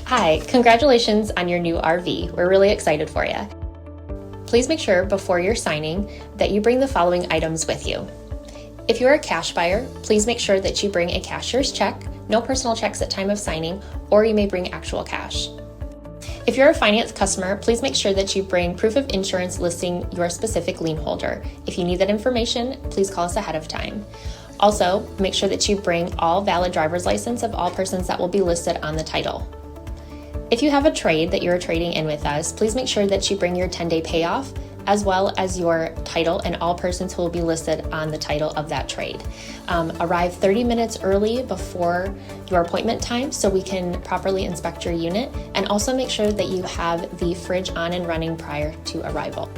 Hi, congratulations on your new RV. We're really excited for you. Please make sure before you're signing that you bring the following items with you. If you're a cash buyer, please make sure that you bring a cashier's check, no personal checks at time of signing, or you may bring actual cash. If you're a finance customer, please make sure that you bring proof of insurance listing your specific lien holder. If you need that information, please call us ahead of time. Also, make sure that you bring all valid driver's license of all persons that will be listed on the title. If you have a trade that you're trading in with us, please make sure that you bring your 10-day payoff as well as your title and all persons who will be listed on the title of that trade. Arrive 30 minutes early before your appointment time so we can properly inspect your unit, and also make sure that you have the fridge on and running prior to arrival.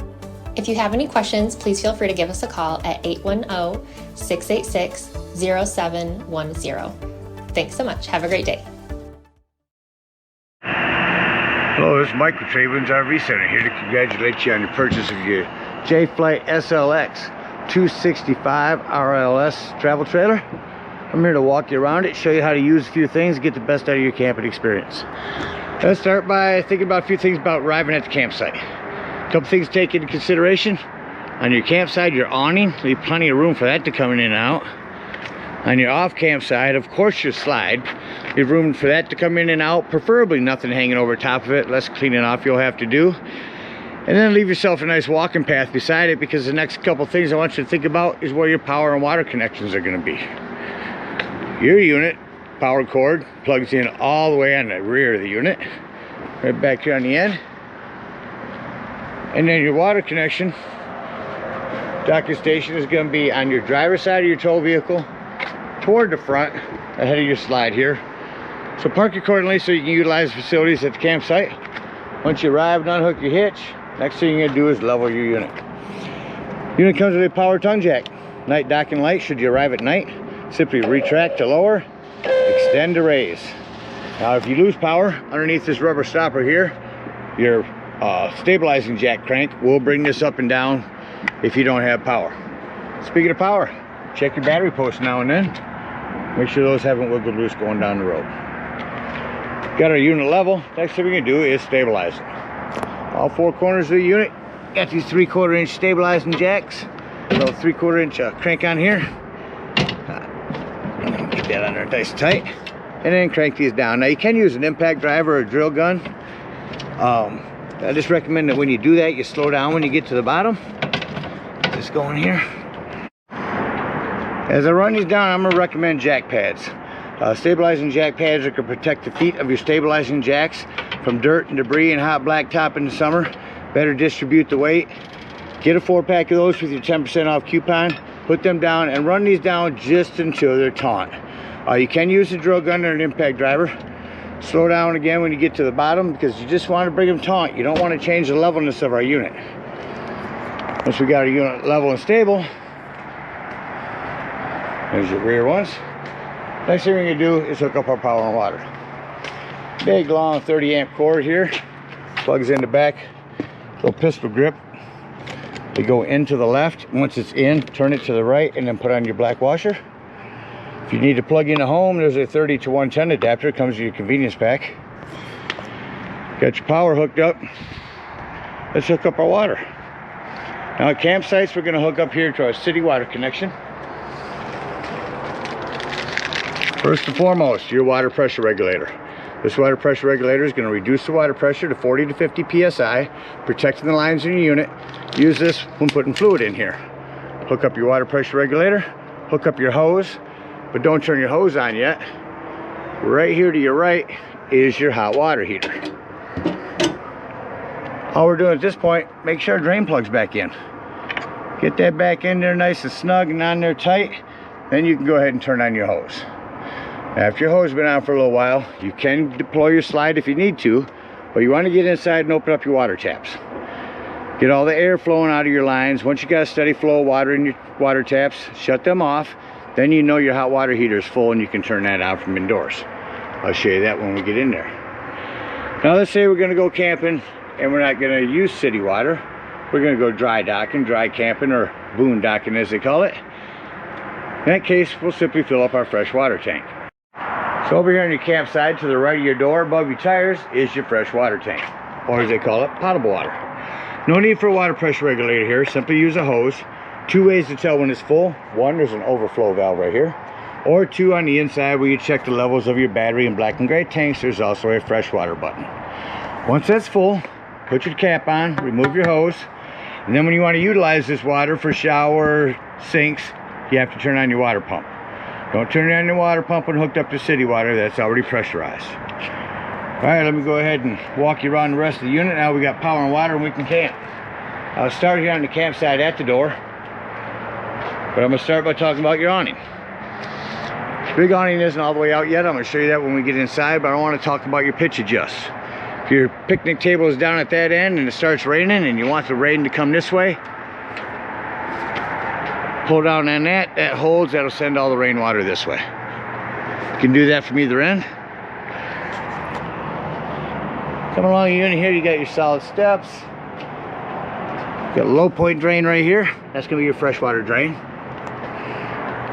If you have any questions, please feel free to give us a call at 810-686-0710. Thanks so much. Have a great day. Hello, this is Mike with TradeWinds RV Center, here to congratulate you on your purchase of your JAYFLIGHT SLX 265 RLS travel trailer. I'm here to walk you around it, show you how to use a few things, get the best out of your camping experience. Let's start by thinking about a few things about arriving at the campsite. A couple things to take into consideration. On your campsite, your awning, leave plenty of room for that to come in and out. On your off campsite, of course, your slide, leave room for that to come in and out, preferably nothing hanging over top of it, less cleaning off you'll have to do. And then leave yourself a nice walking path beside it, because the next couple things I want you to think about is where your power and water connections are going to be. Your unit, power cord, plugs in all the way on the rear of the unit, right back here on the end. And then your water connection, docking station, is going to be on your driver's side of your tow vehicle, toward the front, ahead of your slide here. So park accordingly so you can utilize the facilities at the campsite. Once you arrive and unhook your hitch, next thing you're going to do is level your unit. Unit comes with a power tongue jack. Night docking light, should you arrive at night, simply retract to lower, extend to raise. Now if you lose power, underneath this rubber stopper here, your stabilizing jack crank will bring this up and down if you don't have power. Speaking of power, check your battery posts now and then. Make sure those haven't wiggled loose going down the road. Got our unit level. Next thing we're going to do is stabilize it. All four corners of the unit got these 3/4 inch stabilizing jacks. Little 3/4 inch crank on here. Get that on there nice and tight. And then crank these down. Now you can use an impact driver or a drill gun. I just recommend that when you do that, you slow down when you get to the bottom. Just go in here. As I run these down, I'm going to recommend jack pads. Stabilizing jack pads are going to protect the feet of your stabilizing jacks from dirt and debris and hot blacktop in the summer. Better distribute the weight. Get a 4-pack of those with your 10% off coupon. Put them down and run these down just until they're taut. You can use a drill gun or an impact driver. Slow down again when you get to the bottom, because you just want to bring them taut. You don't want to change the levelness of our unit. Once we got our unit level and stable, there's your rear ones. Next thing we're going to do is hook up our power and water. Big long 30 amp cord here, plugs in the back, little pistol grip. They go into the left. Once it's in, turn it to the right and then put on your black washer. If you need to plug in a home, there's a 30 to 110 adapter. It comes with your convenience pack. Got your power hooked up. Let's hook up our water. Now at campsites, we're going to hook up here to our city water connection. First and foremost, your water pressure regulator. This water pressure regulator is going to reduce the water pressure to 40 to 50 psi, protecting the lines in your unit. Use this when putting fluid in here. Hook up your water pressure regulator, hook up your hose, but don't turn your hose on yet. Right here to your right is your hot water heater. All we're doing at this point, make sure our drain plug's back in. Get that back in there nice and snug and on there tight. Then you can go ahead and turn on your hose. After your hose has been on for a little while, you can deploy your slide if you need to, but you want to get inside and open up your water taps. Get all the air flowing out of your lines. Once you got a steady flow of water in your water taps, shut them off. Then you know your hot water heater is full and you can turn that out from indoors. I'll show you that when we get in there. Now let's say we're going to go camping and we're not going to use city water. We're going to go dry docking, dry camping, or boondocking as they call it. In that case, we'll simply fill up our fresh water tank. So over here on your campsite, to the right of your door, above your tires, is your fresh water tank, or as they call it, potable water. No need for a water pressure regulator here. Simply use a hose. 2 ways to tell when it's full. 1, there's an overflow valve right here. Or 2, on the inside where you check the levels of your battery and black and gray tanks, there's also a fresh water button. Once that's full, put your cap on, remove your hose, and then when you want to utilize this water for shower, sinks, you have to turn on your water pump. Don't turn on your water pump when hooked up to city water. That's already pressurized. Alright, let me go ahead and walk you around the rest of the unit. Now we got power and water and we can camp. I'll start here on the campsite at the door, but I'm going to start by talking about your awning. Big awning isn't all the way out yet. I'm going to show you that when we get inside, but I want to talk about your pitch adjust. If your picnic table is down at that end and it starts raining and you want the rain to come this way, pull down on that, that holds, that'll send all the rainwater this way. You can do that from either end. Coming along the unit here, you got your solid steps. Got a low point drain right here. That's going to be your freshwater drain.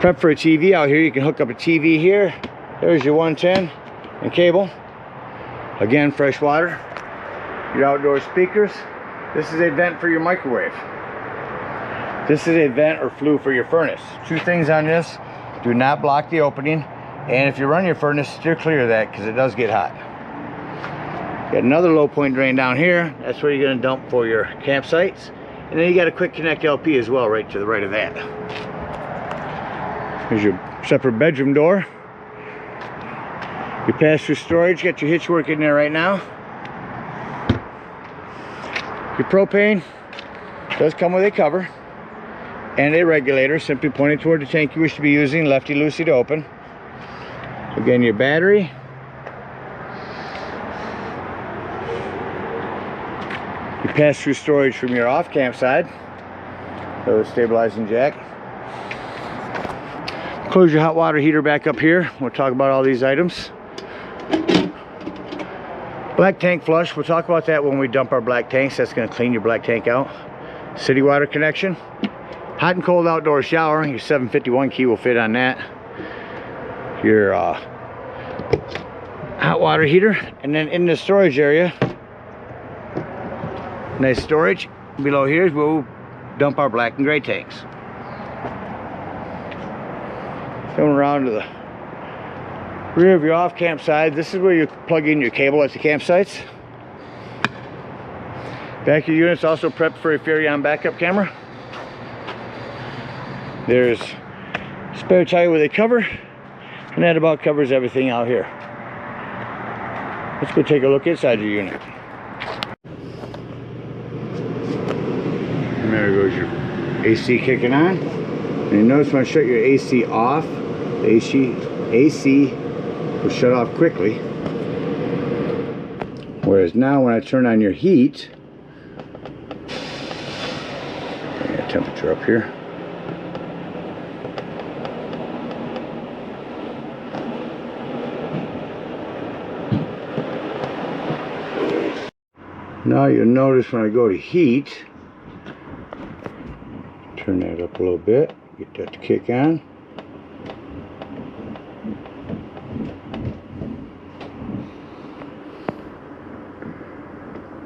Prep for a TV out here. You can hook up a TV here. There's your 110 and cable. Again, fresh water. Your outdoor speakers. This is a vent for your microwave. This is a vent or flue for your furnace. 2 things on this. Do not block the opening. And if you run your furnace, steer clear of that because it does get hot. Got another low point drain down here. That's where you're going to dump for your campsites. And then you got a quick connect LP as well right to the right of that. Here's your separate bedroom door. Your pass-through storage, got your hitch work in there right now. Your propane does come with a cover and a regulator, simply pointing toward the tank you wish to be using, lefty-loosey to open. Again, your battery. Your pass-through storage from your off campsite. The stabilizing jack. Close your hot water heater back up here. We'll talk about all these items. Black tank flush. We'll talk about that when we dump our black tanks. That's going to clean your black tank out. City water connection. Hot and cold outdoor shower. Your 751 key will fit on that. Your hot water heater. And then in the storage area, nice storage. Below here is where we'll dump our black and gray tanks. Coming around to the rear of your off campsite, this is where you plug in your cable at the campsites. Back of your unit's also prepped for a Furrion backup camera. There's spare tire with a cover, and that about covers everything out here. Let's go take a look inside your unit. And there goes your AC kicking on. And you notice when I shut your AC off, the AC will shut off quickly. Whereas now when I turn on your heat, bring that temperature up here. Now you'll notice when I go to heat, turn that up a little bit, get that to kick on.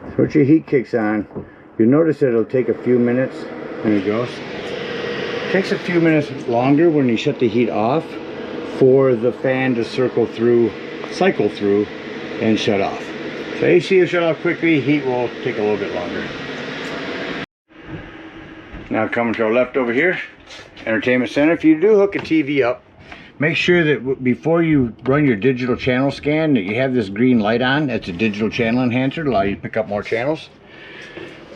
So once your heat kicks on, you'll notice that it'll take a few minutes, and it goes. It takes a few minutes longer when you shut the heat off for the fan to cycle through, and shut off. So AC will shut off quickly, heat will take a little bit longer. Now coming to our left over here, entertainment center. If you do hook a TV up, make sure that before you run your digital channel scan that you have this green light on. That's a digital channel enhancer to allow you to pick up more channels.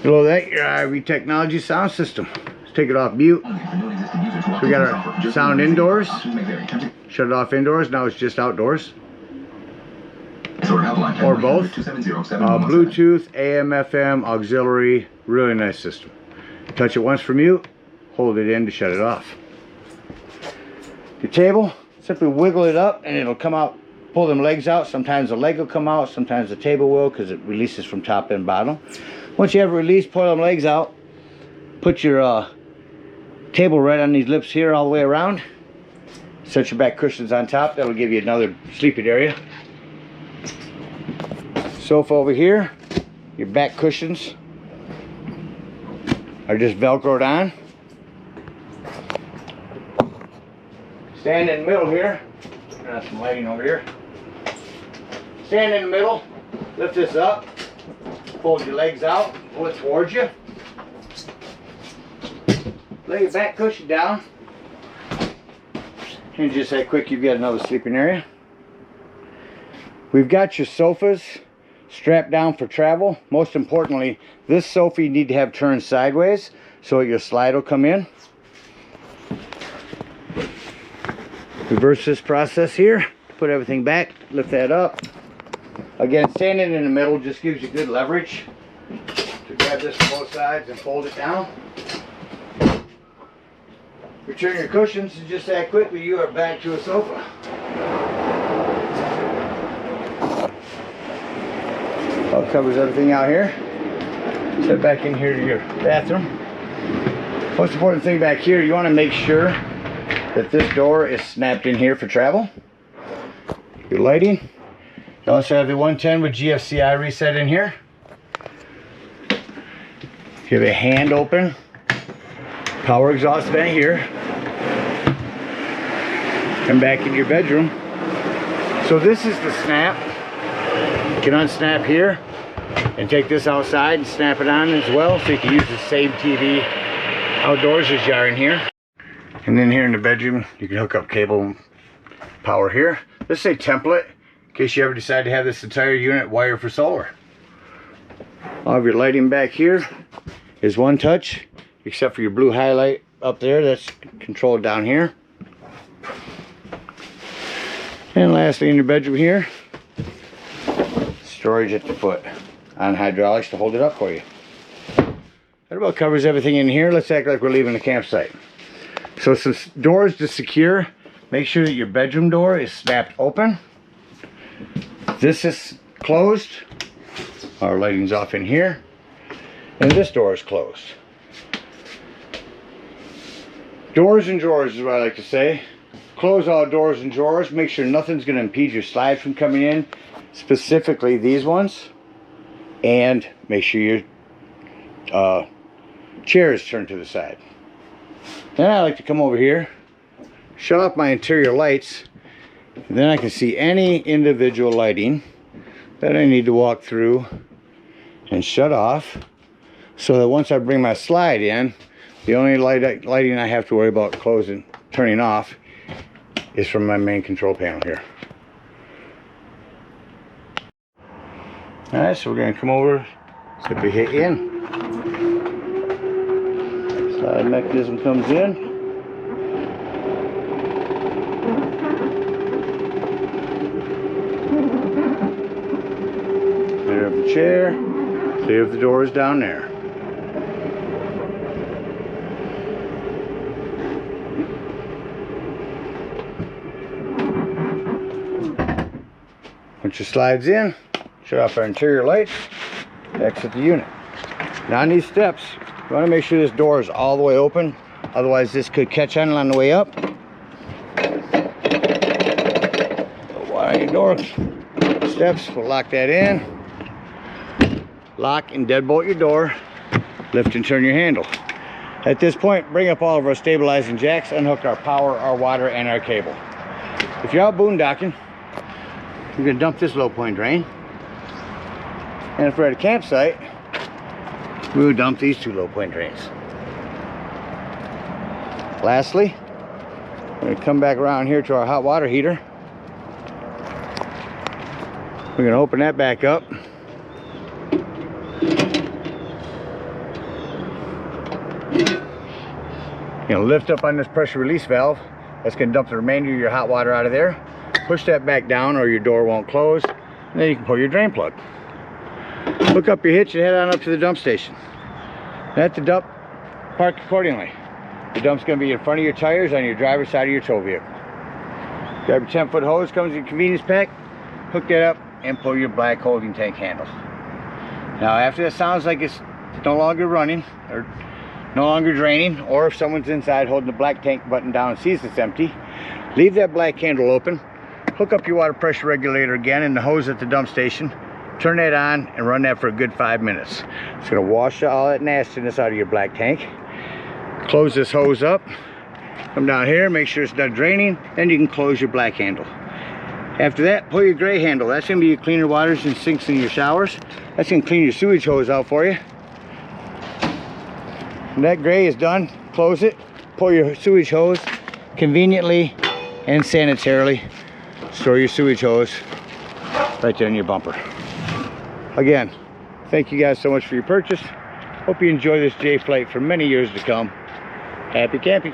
Below that, your RV Technology sound system. Let's take it off mute. So we got our sound indoors. Shut it off indoors. Now it's just outdoors. Or both. Bluetooth, AM, FM, auxiliary. Really nice system. Touch it once for mute. Hold it in to shut it off. Your table, simply wiggle it up and it'll come out. Pull them legs out. Sometimes the leg will come out, sometimes the table will, because it releases from top and bottom. Once you have it released, pull them legs out. Put your table right on these lips here all the way around. Set your back cushions on top. That'll give you another sleeping area. Sofa over here. Your back cushions are just velcroed on. Stand in the middle here. Got some lighting over here. Stand in the middle. Lift this up. Fold your legs out. Pull it towards you. Lay your back cushion down. And just that quick, you've got another sleeping area. We've got your sofas strapped down for travel. Most importantly, this sofa you need to have turned sideways so your slide will come in. Reverse this process here. Put everything back. Lift that up. Again, standing in the middle just gives you good leverage to grab this from both sides and fold it down. Return your cushions, and just that quickly you are back to a sofa. Well, covers everything out here. Step back in here to your bathroom. Most important thing back here, you want to make sure that this door is snapped in here for travel. Your lighting. You also have the 110 with GFCI reset in here. You have a hand open power exhaust vent here. Come back in your bedroom. So this is the snap. You can unsnap here and take this outside and snap it on as well, so you can use the same TV outdoors as you are in here. And then here in the bedroom, you can hook up cable power here. This is a template in case you ever decide to have this entire unit wired for solar. All of your lighting back here is one touch, except for your blue highlight up there. That's controlled down here. And lastly, in your bedroom here, storage at the foot on hydraulics to hold it up for you. That about covers everything in here. Let's act like we're leaving the campsite. So some doors to secure. Make sure that your bedroom door is snapped open. This is closed. Our lighting's off in here. And this door is closed. Doors and drawers is what I like to say. Close all doors and drawers. Make sure nothing's going to impede your slide from coming in. Specifically these ones. And make sure your chair is turned to the side. Then I like to come over here, shut off my interior lights, and then I can see any individual lighting that I need to walk through and shut off, so that once I bring my slide in, the only lighting I have to worry about closing, turning off, is from my main control panel here. Alright, so we're going to come over, simply hit in. Slide mechanism comes in. Clear up the chair. Clear up the doors down there. Once your slides in, shut off our interior lights, exit the unit. Now on these steps, you want to make sure this door is all the way open, otherwise this could catch on the way up. Wire your door steps, we'll lock that in. Lock and deadbolt your door. Lift and turn your handle. At this point, bring up all of our stabilizing jacks, unhook our power, our water, and our cable. If you're out boondocking, you're going to dump this low point drain. And if we're at a campsite, we would dump these two low point drains. Lastly, we're going to come back around here to our hot water heater. We're going to open that back up. You're going to lift up on this pressure release valve. That's going to dump the remainder of your hot water out of there. Push that back down or your door won't close. And then you can pull your drain plug. Hook up your hitch and head on up to the dump station. At the dump, park accordingly. The dump's going to be in front of your tires on your driver's side of your tow vehicle. Grab your 10-foot hose, comes in your convenience pack. Hook that up and pull your black holding tank handle. Now after that sounds like it's no longer running or no longer draining, or if someone's inside holding the black tank button down and sees it's empty, Leave that black handle open. Hook up your water pressure regulator again in the hose at the dump station. Turn that on and run that for a good 5 minutes. It's gonna wash all that nastiness out of your black tank. Close this hose up. Come down here, make sure it's done draining, then you can close your black handle. After that, pull your gray handle. That's gonna be your cleaner waters and sinks in your showers. That's gonna clean your sewage hose out for you. When that gray is done, close it, pull your sewage hose. Conveniently and sanitarily store your sewage hose right there in your bumper. Again, thank you guys so much for your purchase. Hope you enjoy this JAYFLIGHT for many years to come. Happy camping.